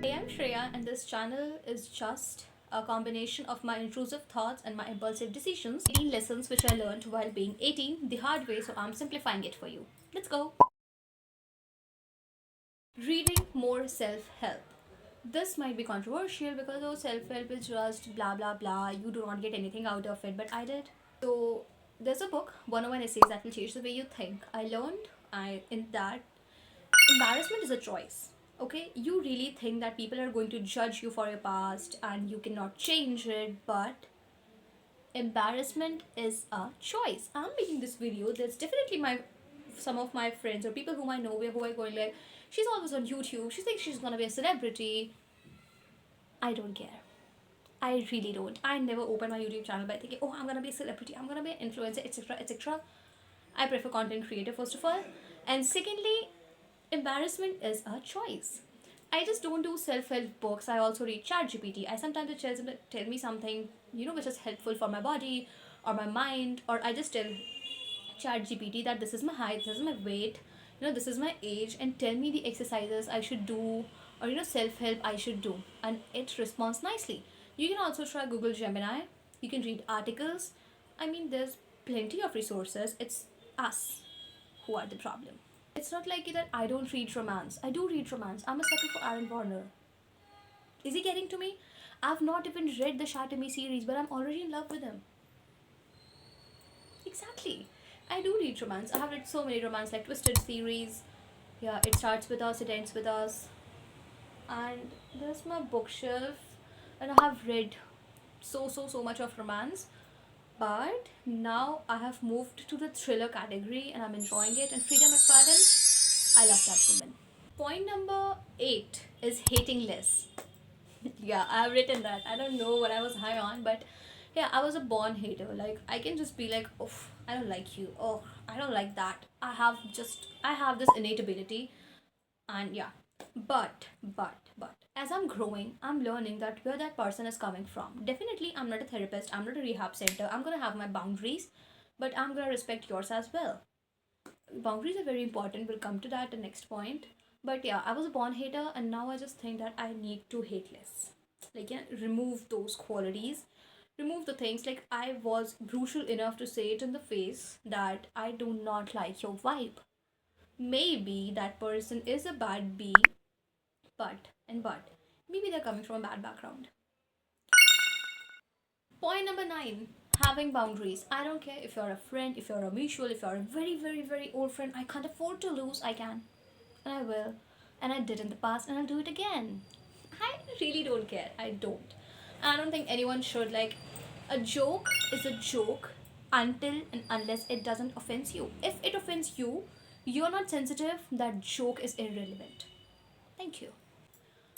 Hey, I'm Shreya, and this channel is just a combination of my intrusive thoughts and my impulsive decisions. 18 lessons which I learned while being 18 the hard way, so I'm simplifying it for you. Let's go. Reading more self help. This might be controversial because oh, self help is just blah blah blah. You do not get anything out of it, but I did. So, there's a book, 101 Essays That Will Change the Way You Think. I learned in that embarrassment is a choice. Okay, you really think that people are going to judge you for your past and you cannot change it, but embarrassment is a choice. I'm making this video. There's definitely my some of my friends or people whom I know who are going like, she's always on YouTube. She thinks she's gonna be a celebrity. I don't care. I really don't. I never open my YouTube channel by thinking, oh, I'm gonna be a celebrity. I'm gonna be an influencer, etc., etc. I prefer content creator first of all, and secondly, embarrassment is a choice. I just don't do self-help books. I also read ChatGPT. I sometimes it tell me something, which is helpful for my body or my mind, or I just tell ChatGPT that this is my height, this is my weight, this is my age, and tell me the exercises I should do, or self-help I should do, and it responds nicely. You can also try Google Gemini. You can read articles. I mean, there's plenty of resources. It's us who are the problem. It's not like that I don't read romance. I do read romance. I'm a sucker for Aaron Warner. Is he getting to me? I've not even read the Shatter Me series, but I'm already in love with him. Exactly. I do read romance. I have read so many romance like Twisted series. Yeah, it starts with us, it ends with us. And there's my bookshelf, and I have read so much of romance. But now I have moved to the thriller category and I'm enjoying it. And Frida McFadden, I love that woman. Point number 8 is hating less. Yeah, I've written that. I don't know what I was high on, but yeah, I was a born hater. Like, I can just be like, oh, I don't like you. Oh, I don't like that. I have this innate ability. And yeah, but as I'm growing, I'm learning that where that person is coming from. Definitely, I'm not a therapist, I'm not a rehab center. I'm gonna have my boundaries, but I'm gonna respect yours as well. Boundaries are very important. We'll come to that the next point. But yeah, I was a born hater, and now I just think that I need to hate less. Like, yeah, remove those qualities, remove the things. Like, I was brutal enough to say it in the face that I do not like your vibe. Maybe that person is a bad bee, but maybe they're coming from a bad background. Point number 9, having boundaries. I don't care if you're a friend, if you're a mutual, if you're a very old friend. I can't afford to lose. I can, and I will, and I did in the past, and I'll do it again. I really don't care. I don't. I don't think anyone should. Like, a joke is a joke until and unless it doesn't offend you. If it offends you, you're not sensitive, that joke is irrelevant. Thank you.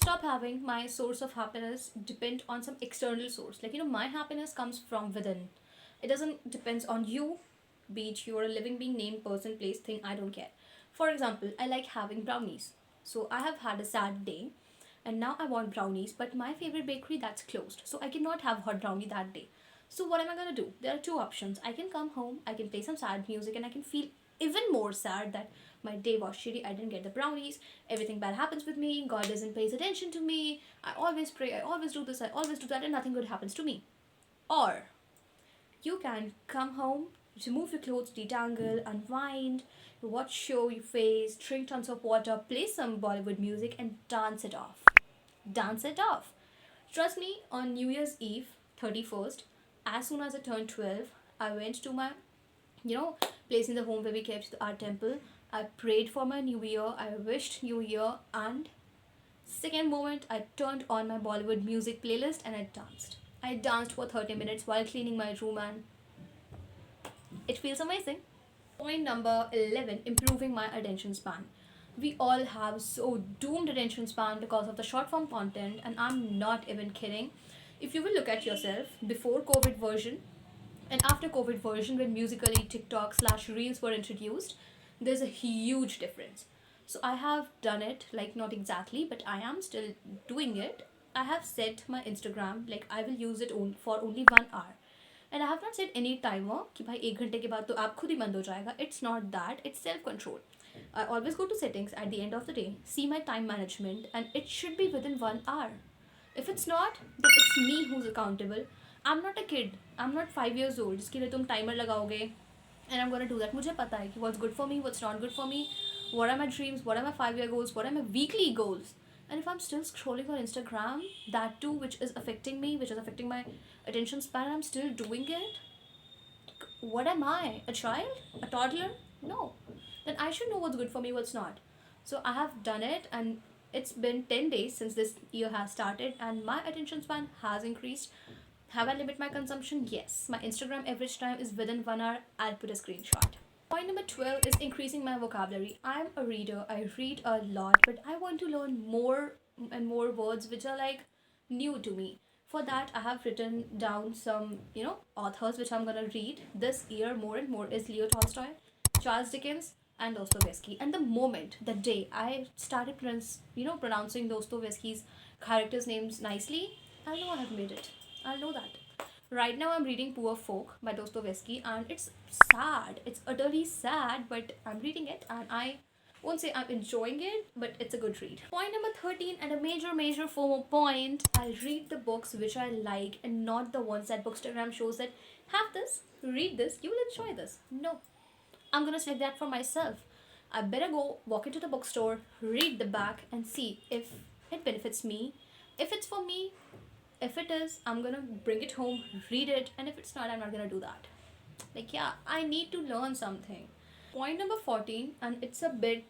Stop having my source of happiness depend on some external source. Like, my happiness comes from within. It doesn't depends on you, be it you're a living being, name, person, place, thing. I don't care. For example, I like having brownies. So I have had a sad day, and now I want brownies, but my favorite bakery that's closed. So I cannot have hot brownie that day. So what am I gonna do? There are two options. I can come home, I can play some sad music, and I can feel even more sad that my day was shitty, I didn't get the brownies, everything bad happens with me, God doesn't pay attention to me, I always pray, I always do this, I always do that, and nothing good happens to me. Or you can come home, remove your clothes, detangle, unwind, watch show you face, drink tons of water, play some Bollywood music, and dance it off. Dance it off. Trust me, on New Year's Eve, 31st, as soon as I turned 12, I went to my, place in the home where we kept our temple. I prayed for my new year, I wished new year, and second moment, I turned on my Bollywood music playlist and I danced. I danced for 30 minutes while cleaning my room, and it feels amazing. Point number 11, improving my attention span. We all have so doomed attention span because of the short form content, and I'm not even kidding. If you will look at yourself, before COVID version and after COVID version, when musically TikTok slash Reels were introduced, there's a huge difference. So I have done it, like, not exactly, but I am still doing it. I have set my Instagram, like, I will use it for only 1 hour. And I have not set any timer कि भाई 1 घंटे के बाद तो आप खुद ही बंद हो जाएगा. It's not that. It's self control. I always go to settings at the end of the day, see my time management, and it should be within 1 hour. If it's not, then it's me who's accountable. I'm not a kid. I'm not 5 years old. जिसके लिए तुम timer लगाओगे and I'm gonna do that. मुझे पता है कि what's good for me, what's not good for me, what are my dreams, what are my 5 year goals, what are my weekly goals. And if I'm still scrolling on Instagram, that too, which is affecting me, which is affecting my attention span, I'm still doing it. What am I? A child? A toddler? No. Then I should know what's good for me, what's not. So I have done it, and it's been 10 days since this year has started, and my attention span has increased. Have I limit my consumption? Yes. My Instagram average time is within 1 hour. I'll put a screenshot. Point number 12 is increasing my vocabulary. I'm a reader, I read a lot, but I want to learn more and more words which are like new to me. For that, I have written down some, authors which I'm gonna read this year more and more is Leo Tolstoy, Charles Dickens, and Dostoevsky. And the moment, the day I started pronouncing Dostoevsky's characters' names nicely, I'll know I have made it. I'll know that. Right now, I'm reading Poor Folk by Dostoevsky, and it's sad. It's utterly sad, but I'm reading it, and I won't say I'm enjoying it, but it's a good read. Point number 13, and a major, major FOMO point, I'll read the books which I like and not the ones that Bookstagram shows that have this, read this, you will enjoy this. No, I'm gonna select that for myself. I better go walk into the bookstore, read the back, and see if it benefits me. If it's for me, if it is, I'm gonna bring it home, read it, and if it's not, I'm not gonna do that. Like, yeah, I need to learn something. Point number 14, and it's a bit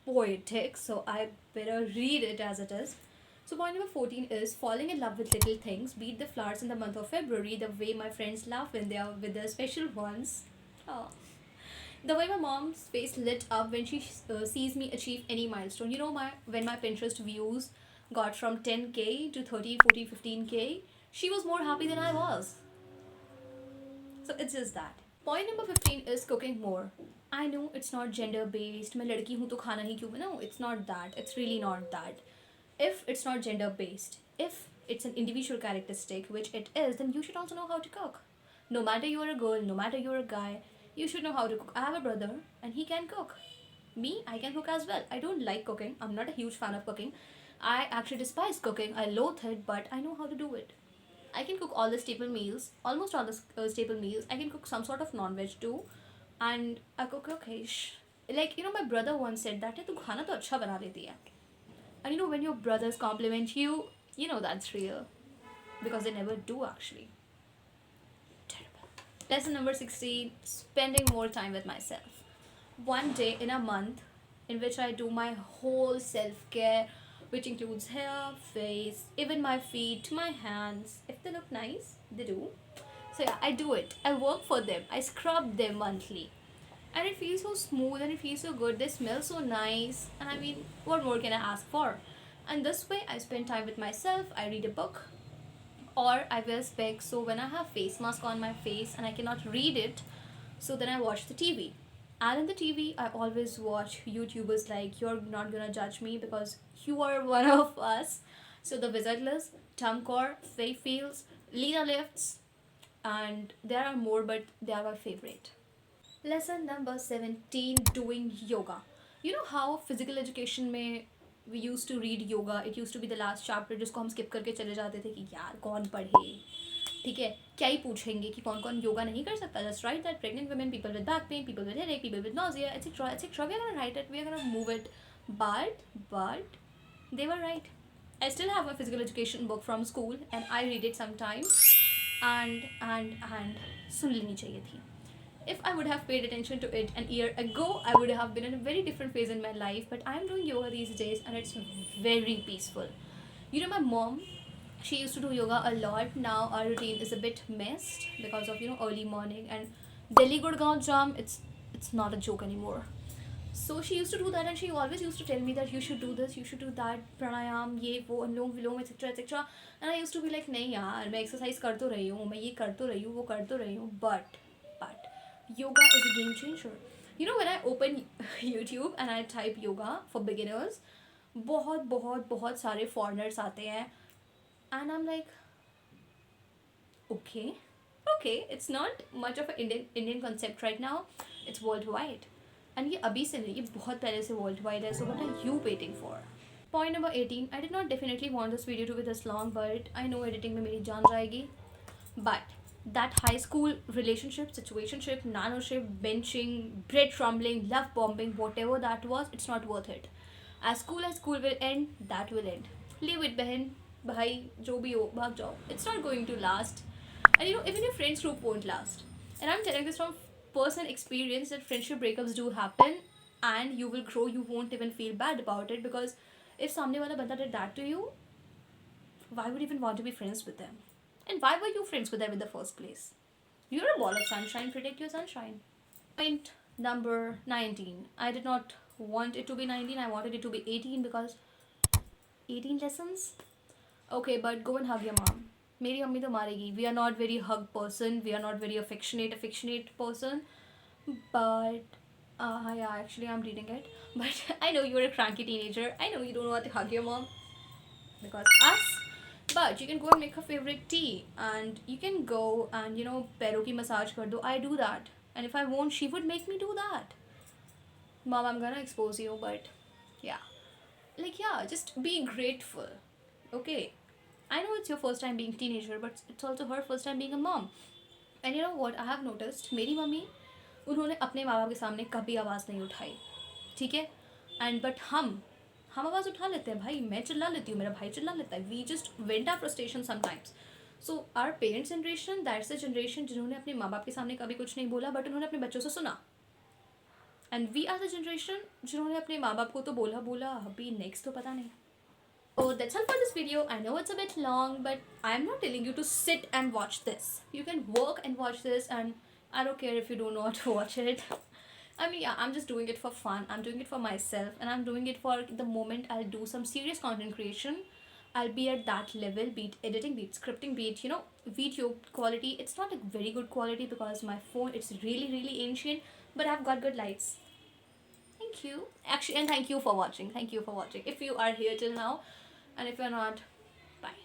poetic, so I better read it as it is. So, point number 14 is falling in love with little things, be it the flowers in the month of February, the way my friends laugh when they are with their special ones. Oh. The way my mom's face lit up when she sees me achieve any milestone. When my Pinterest views got from 10k to 30, 40, 15k, she was more happy than I was. So it's just that. Point number 15 is cooking more. I know it's not gender based. मैं लड़की हूँ तो खाना ही क्यों बनाऊँ? It's not that. It's really not that. If it's not gender based, if it's an individual characteristic, which it is, then you should also know how to cook. No matter you're a girl, no matter you're a guy, you should know how to cook. I have a brother and he can cook. Me, I can cook as well. I don't like cooking. I'm not a huge fan of cooking. I actually despise cooking. I loathe it, but I know how to do it. I can cook all the staple meals, almost all the staple meals. I can cook some sort of non-veg too, and I cook okay. Like my brother once said that तू खाना तो अच्छा बना लेती है. And when your brothers compliment you, that's real, because they never do actually. Terrible. Lesson number 16: spending more time with myself. One day in a month, in which I do my whole self-care, which includes hair, face, even my feet, my hands. If they look nice, they do. So yeah, I do it. I work for them. I scrub them monthly. And it feels so smooth and it feels so good. They smell so nice. And I mean, what more can I ask for? And this way, I spend time with myself. I read a book. Or I wear specs, so when I have face mask on my face and I cannot read it, so then I watch the TV. And in the TV, I always watch YouTubers like You're Not Gonna Judge Me because you are one of us. So the Wizard List, Tumcore, Faye Fields, Lena Lifts, and there are more, but they are my favorite. Lesson number 17: doing yoga. You know how physical education में we used to read yoga, it used to be the last chapter जिसको हम skip करके चले जाते थे कि यार कौन पढ़े, ठीक है, क्या ही पूछेंगे कि कौन कौन योगा नहीं कर सकता. Just write that pregnant women, people with back pain, people with headache, people with nausea, etc, etc. We are gonna write it, we are gonna move it. But they were right. I still have a physical education book from school and I read it sometimes. And सुन लेनी चाहिए थी. If I would have paid attention to it an year ago, I would have been in a very different phase in my life. But I'm doing yoga these days and it's very peaceful. My mom, she used to do yoga a lot. Now our routine is a bit messed because of early morning and Delhi Gurgaon jam. It's not a joke anymore. So she used to do that and she always used to tell me that you should do this, you should do that, pranayam, ye wo, anulom vilom, etc, etc. And I used to be like, nahi yaar, मैं exercise कर तो रही हूँ, मैं ये कर तो रही हूँ, वो कर तो रही हूँ, but yoga is a game changer. When I open YouTube and I type yoga for beginners, बहुत सारे foreigners आते हैं, and I'm like, okay, it's not much of an Indian concept right now. It's worldwide. And ये अभी से नहीं, ये बहुत पहले से वर्ल्ड वाइड है. So what are you waiting for? Point number 18. I did not definitely want this video to be this long, but I know editing में मेरी जान जाएगी. But that high school relationship, situationship, nanoship, benching, bread crumbling, love bombing, whatever that was, it's not worth it. As school will end, that will end. Leave it, behin, bhai, jo bhi ho, bhag jao. It's not going to last. And you know, even your friends group won't last. And I'm telling this from personal experience that friendship breakups do happen, and you will grow, you won't even feel bad about it, because if samne wala banda did that to you, why would you even want to be friends with them? And why were you friends with them in the first place? You're a ball of sunshine, protect your sunshine. Point number 19. I did not want it to be 19, I wanted it to be 18 because 18 lessons? Okay, but go and hug your mom. मेरी mummy तो मारेगी. We are not very hug person, we are not very affectionate person. But yeah, actually I'm reading it. But I know you're a cranky teenager. I know you don't want to hug your mom because us. But you can go and make her favorite tea, and you can go and पैरों की massage कर दो. I do that, and if I won't, she would make me do that. Mom, I'm gonna expose you, but yeah, like yeah, just be grateful. Okay, I know it's your first time being teenager, but it's also her first time being a mom. And you know what I have noticed? मेरी mummy, उन्होंने अपने माँ बाप के सामने कभी आवाज़ नहीं उठाई, ठीक है. एंड बट हम आवाज़ उठा लेते हैं भाई. मैं चिल्ला लेती हूँ, मेरा भाई चिल्ला लेता है. We just vent our frustration sometimes. So our parents generation, that's the generation जिन्होंने अपने माँ बाप के सामने कभी कुछ नहीं बोला, बट उन्होंने अपने बच्चों से सुना. And we are the generation जिन्होंने अपने माँ बाप को तो बोला अभी नेक्स्ट तो पता नहीं. Oh, that's all for this video. I know it's a bit long, but I'm not telling you to sit and watch this. You can work and watch this, and I don't care if you don't know how to watch it. I mean, yeah, I'm just doing it for fun. I'm doing it for myself, and I'm doing it for the moment I'll do some serious content creation. I'll be at that level, be it editing, be it scripting, be it, video quality. It's not a very good quality because my phone, it's really, really ancient, but I've got good lights. Thank you. Actually, and thank you for watching. Thank you for watching. If you are here till now, and if you're not, bye.